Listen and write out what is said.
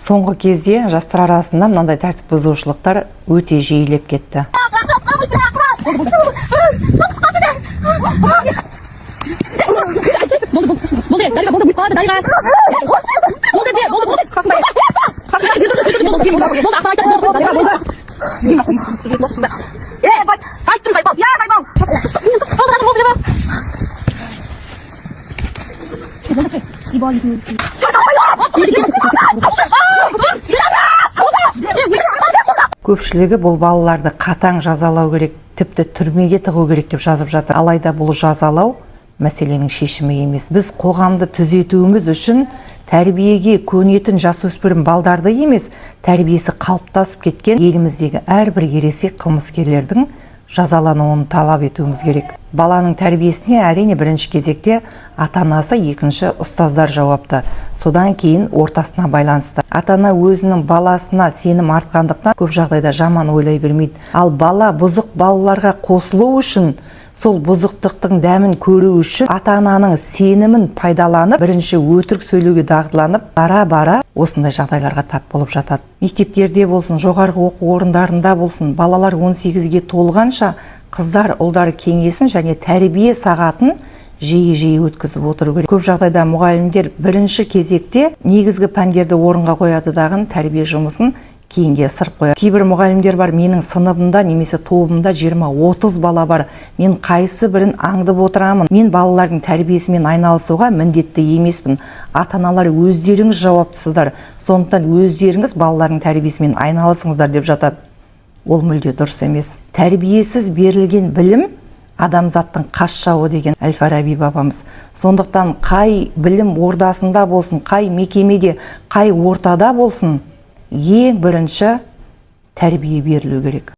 Соңғы кезде жастар арасында мынандай тәртіп бұзушылықтар өте жиілеп кетті. Көпшілігі бұл балаларды қатаң жазалау керек, тіпті түрмеге тығу керек деп жазып жатыр. Алайда бұл жазалау мәселенің шешімі емес. Біз қоғамды түзетуіміз үшін тәрбиеге көнетін жасөспірім балдарды емес, тәрбиесі қалыптасып кеткен еліміздегі әрбір ересек қылмыскерлердің жазалануын талап етуіміз керек. Баланың тәрбиесіне әрине бірінші кезекте ата-анасы, екінші ұстаздар жауапты. Содан кейін ортасына байланысты. Ата-ана өзінің баласына сенім артқандықтан көп жағдайда жаман ойлай бермейді. Ал бала бұзық балаларға қосылу үшін, сол бұзықтықтың дәмін көру үшін ата-ананың сенімін пайдаланып, бірінші өтірік сөйлеуге дағдыланып, бара-бара осындай жағдайларға тап болып жатады. Мектептерде болсын, жоғарғы оқу орындарында болсын, балалар 18-ге толғанша қыздар, ұлдар кеңесін және тәрбие сағатын жиі өткізіп отыру керек. Көп жағдайда мұғалімдер бірінші кезекте негізгі пәндерді орынға қояды дағы тәрбие жұмысын кейінге ысырып қояды. Кейбір мұғалімдер бар, менің сыныбымда немесе тобымда 20-30 бала бар. Мен қайсы бірін аңдып отырамын. Мен балалардың тәрбиесімен айналысуға міндетті емеспін. Ата-аналар өздеріңіз жауаптысыздар. Сондықтан өздеріңіз балалардың тәрбиесімен айналысыңыздар деп жатады. Ол мүлде дұрыс емес. Тәрбиесіз берілген білім адамзаттың қас жауы деген Әл-Фараби бабамыз. Сондықтан қай білім ордасында болсын, қай мекемеде, қай ортада болсын, ең бірінші тәрбие берілу керек.